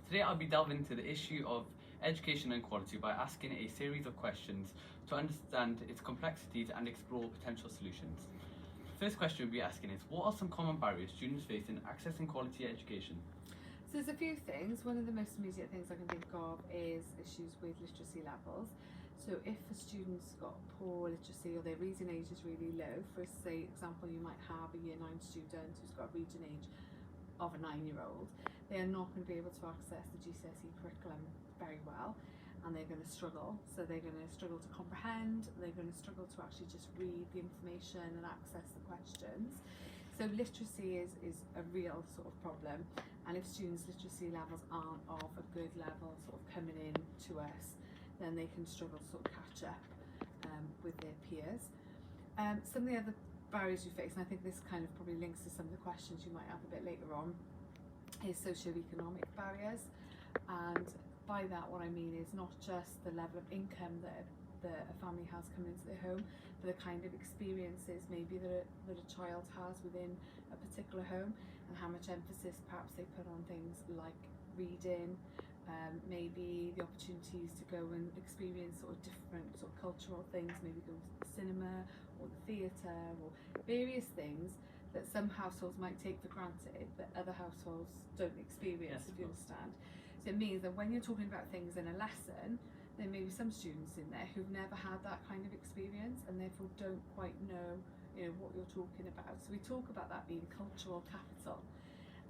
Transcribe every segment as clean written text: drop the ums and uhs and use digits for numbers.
Today I'll be delving into the issue of education inequality by asking a series of questions to understand its complexities and explore potential solutions. The first question we'll be asking is, what are some common barriers students face in accessing quality education? So there's a few things. One of the most immediate things I can think of is issues with literacy levels. So if a student's got poor literacy or their reading age is really low, for example, you might have a year 9 student who's got a reading age of a 9-year-old, they are not going to be able to access the GCSE curriculum very well, and they're going to struggle. So they're going to struggle to comprehend, they're going to struggle to actually just read the information and access the questions. So literacy is a real sort of problem, and if students' literacy levels aren't of a good level sort of coming in to us, then they can struggle to sort of catch up with their peers. Some of the other barriers we face, and I think this kind of probably links to some of the questions you might have a bit later on, is socio-economic barriers. And by that what I mean is not just the level of income that a family has coming into their home, but the kind of experiences maybe that a child has within a particular home, and how much emphasis perhaps they put on things like reading, maybe the opportunities to go and experience sort of different sort of cultural things, maybe go to the cinema or the theatre or various things that some households might take for granted but other households don't experience, if you understand. So it means that when you're talking about things in a lesson, there may be some students in there who've never had that kind of experience and therefore don't quite know, what you're talking about. So we talk about that being cultural capital,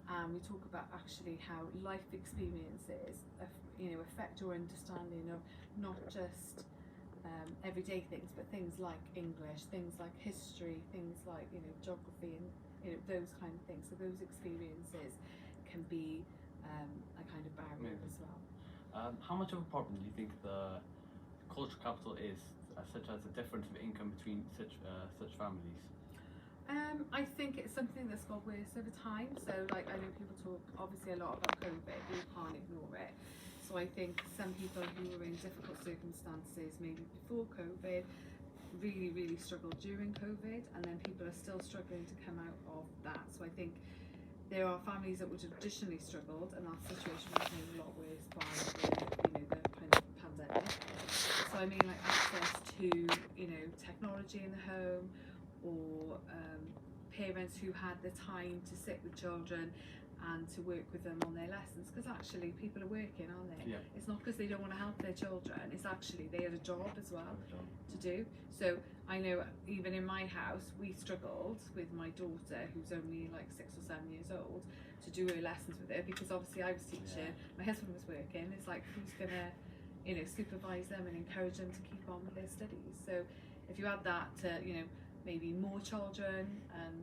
and we talk about actually how life experiences affect your understanding of not just everyday things, but things like English, things like history, things like geography, and those kind of things. So those experiences can be a kind of barrier as well. How much of a problem do you think the cultural capital is, such as the difference of income between such families? I think it's something that's got worse over time. So like, I know people talk obviously a lot about COVID, but you can't ignore it. So I think some people who were in difficult circumstances maybe before COVID really struggled during COVID, and then people are still struggling to come out of that. So I think there are families that would have traditionally struggled, and that situation was made a lot worse by the kind of pandemic. So I mean, like access to technology in the home, or parents who had the time to sit with children and to work with them on their lessons, because actually people are working, aren't they? Yeah. It's not because they don't want to help their children, it's actually they had a job as well to do. So I know even in my house we struggled with my daughter, who's only like 6 or 7 years old, to do her lessons with her, because obviously I was teaching, my husband was working. It's like, who's gonna supervise them and encourage them to keep on with their studies? So if you add that to maybe more children and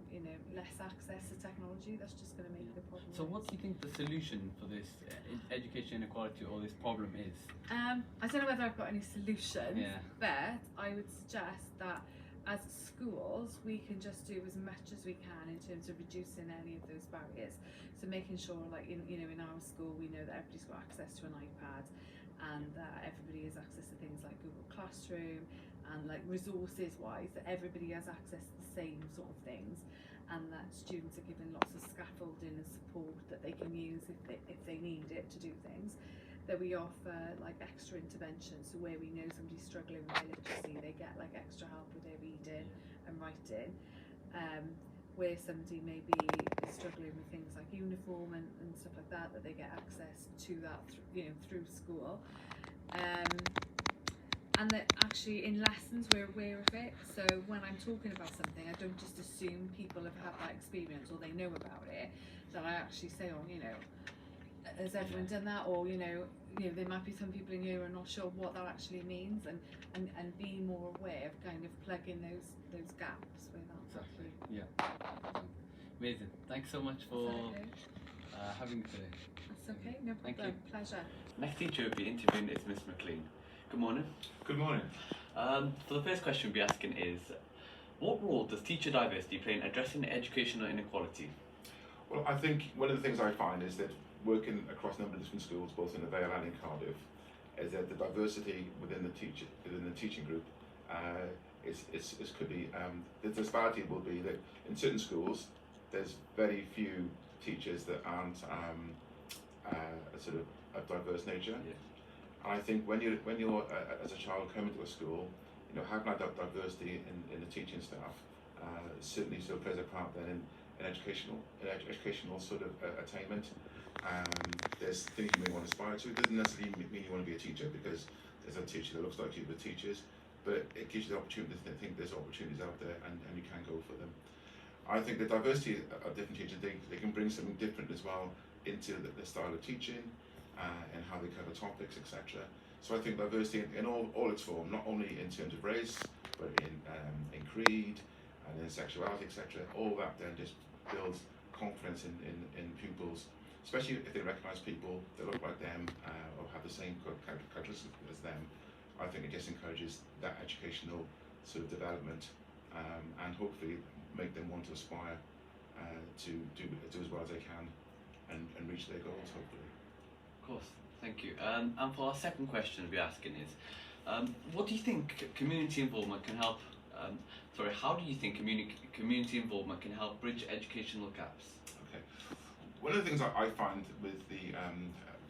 less access to technology, that's just going to make the problem So worse. what do you think the solution for this education inequality or this problem is? I don't know whether I've got any solutions, Yeah. but I would suggest that as schools we can just do as much as we can in terms of reducing any of those barriers. So making sure, like in our school, we know that everybody's got access to an iPad, and that everybody has access to things like Google Classroom, and like resources wise that everybody has access to the same sort of things, and that students are given lots of scaffolding and support that they can use if they need it to do things. That we offer like extra interventions, so where we know somebody's struggling with their literacy, they get like extra help with their reading and writing. Where somebody maybe is struggling with things like uniform and stuff like that, that they get access to that through school. And that actually in lessons we're aware of it. So when I'm talking about something, I don't just assume people have had that experience or they know about it. That I actually say, has everyone done that? Or there might be some people in here who are not sure what that actually means, and be more aware of kind of plugging those gaps where that's Exactly. Yeah. Amazing. Thanks so much for having me today. That's okay, no problem. Thank you. Pleasure. Next teacher we'll be interviewing is Miss McLean. Good morning. Good morning. So the first question we'll be asking is, what role does teacher diversity play in addressing educational inequality? Well, I think one of the things I find is that working across a number of different schools, both in the Vale and in Cardiff, is that the diversity within the teaching group could be the disparity will be that in certain schools there's very few teachers that aren't sort of diverse nature. Yeah. And I think when you're as a child coming to a school, you know, having that diversity in the teaching staff certainly sort of plays a part then in educational sort of attainment. There's things you may want to aspire to. It doesn't necessarily mean you want to be a teacher, because there's a teacher that looks like you with teachers, but it gives you the opportunity to think there's opportunities out there, and you can go for them. I think the diversity of different teachers, they can bring something different as well into the style of teaching and how they cover topics, etc. So I think diversity in all its form, not only in terms of race, but in creed and in sexuality, etc. All that then just builds confidence in pupils, especially if they recognise people that look like them or have the same characteristics as them. I think it just encourages that educational sort of development and hopefully make them want to aspire to do as well as they can and reach their goals, hopefully. Of course, thank you. And for our second question we're asking is, what do you think community involvement can help? How do you think community involvement can help bridge educational gaps? Okay. One of the things I find with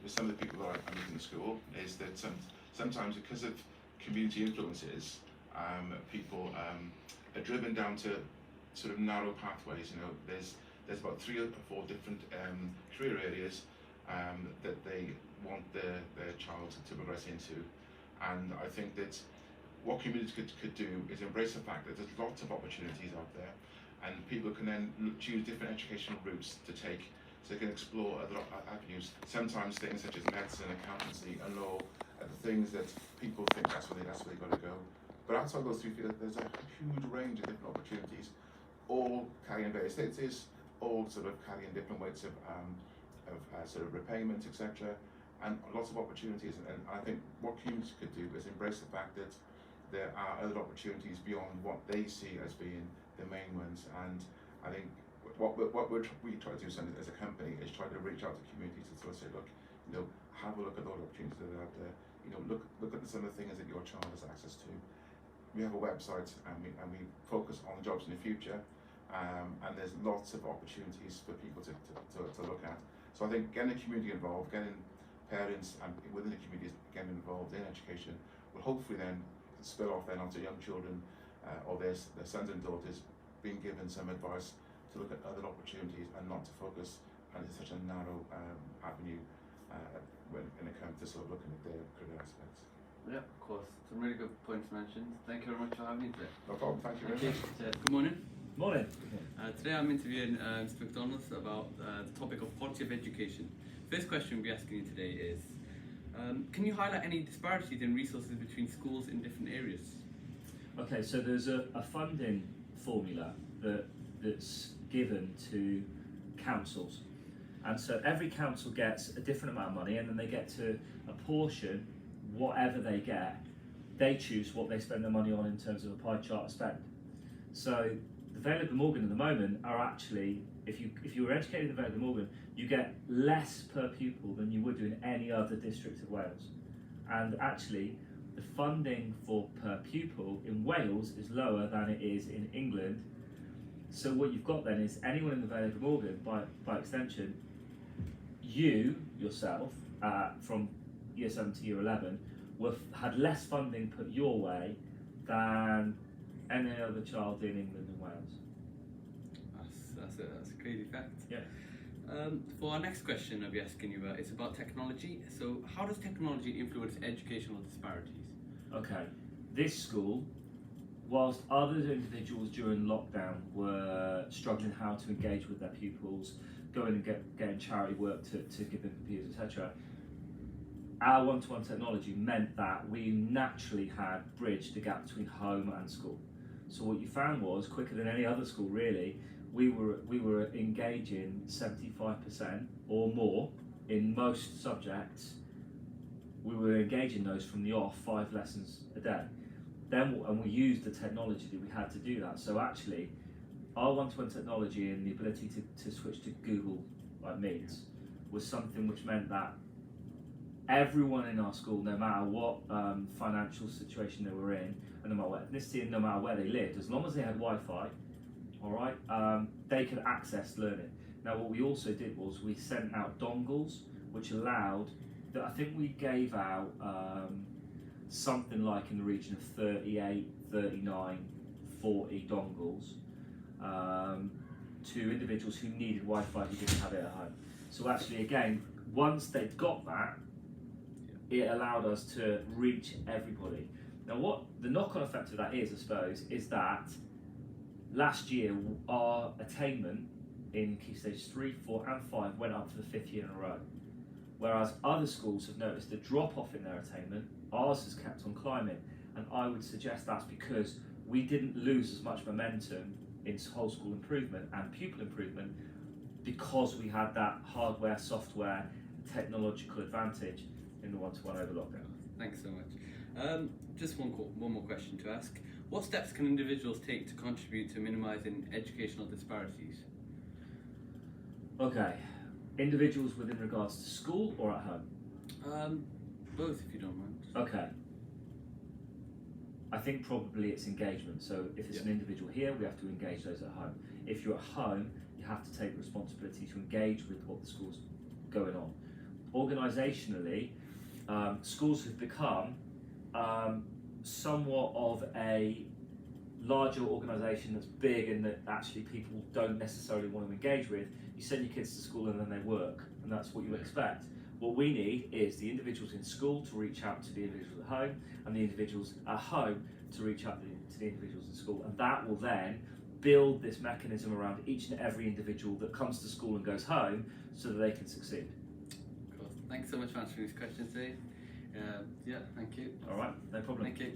some of the people that I meet in the school is that sometimes because of community influences, people are driven down to sort of narrow pathways. You know, there's about 3 or 4 different career areas that they want their child to progress into, and I think that what communities could do is embrace the fact that there's lots of opportunities out there, and people can then choose different educational routes to take, so they can explore other avenues. Sometimes things such as medicine, accountancy, and law are the things that people think that's where they've got to go. But outside those 3 fields, there's a huge range of different opportunities, all carrying various status, all sort of carrying different weights of sort of repayment, etc., and lots of opportunities. And I think what communities could do is embrace the fact that there are other opportunities beyond what they see as being the main ones. And I think what we try to do as a company is try to reach out to communities and sort of say, look, you know, have a look at those opportunities that are out there. You know, look at some of the things that your child has access to. We have a website, and we focus on the jobs in the future, and there's lots of opportunities for people to look at. So I think getting the community involved, getting parents and within the communities getting involved in education will hopefully then spill off then onto young children or their sons and daughters being given some advice to look at other opportunities and not to focus on such a narrow avenue when it comes to sort of looking at their career aspects. Yeah, of course. Some really good points mentioned. Thank you very much for having me today. No problem, thank you very much. Good morning. Morning. Today I'm interviewing Mr. McDonald about the topic of quality of education. First question we'll be asking you today is, can you highlight any disparities in resources between schools in different areas? Okay, so there's a funding formula that's given to councils. And so every council gets a different amount of money, and then they get to apportion whatever they get. They choose what they spend their money on in terms of a pie chart of spend. So the Vale of Glamorgan at the moment are actually, if you were educated in the Vale of Glamorgan, you get less per pupil than you would do in any other district of Wales. And actually, the funding for per pupil in Wales is lower than it is in England. So what you've got then is anyone in the Vale of Glamorgan, by extension, you yourself, from year 7 to year 11, had less funding put your way than any other child in England and Wales. That's a crazy fact. Yeah. For our next question I'll be asking you about, it's about technology. So how does technology influence educational disparities? Okay, this school, whilst other individuals during lockdown were struggling how to engage with their pupils, going and getting charity work to give them computers, etc., our one-to-one technology meant that we naturally had bridged the gap between home and school. So what you found was, quicker than any other school really, we were engaging 75% or more in most subjects. We were engaging those from the off 5 lessons a day. And we used the technology that we had to do that. So actually, our one-to-one technology and the ability to switch to Google like Meets was something which meant that everyone in our school, no matter what financial situation they were in, and no matter what ethnicity, and no matter where they lived, as long as they had Wi-Fi, all right, they could access learning. Now, what we also did was we sent out dongles which allowed that I think we gave out something like in the region of 38, 39, 40 dongles to individuals who needed Wi-Fi who didn't have it at home. So actually, again, once they'd got that, it allowed us to reach everybody. Now, what the knock-on effect of that is, I suppose, is that last year our attainment in Key Stage 3, 4 and 5 went up for the 5th year in a row. Whereas other schools have noticed a drop-off in their attainment, ours has kept on climbing. And I would suggest that's because we didn't lose as much momentum in whole school improvement and pupil improvement because we had that hardware, software, technological advantage in the one-to-one over lockdown. Thanks so much. Just one more question to ask. What steps can individuals take to contribute to minimising educational disparities? Okay, individuals within regards to school or at home? Both, if you don't mind. Okay. I think probably it's engagement. So if it's an individual here, we have to engage those at home. If you're at home, you have to take responsibility to engage with what the school's going on. Organisationally, schools have become somewhat of a larger organisation that's big and that actually people don't necessarily want to engage with. You send your kids to school and then they work, and that's what you expect. What we need is the individuals in school to reach out to the individuals at home, and the individuals at home to reach out to the individuals in school, and that will then build this mechanism around each and every individual that comes to school and goes home so that they can succeed. Cool. Thanks so much for answering these questions today. Yeah, thank you. All right, no problem. Thank you.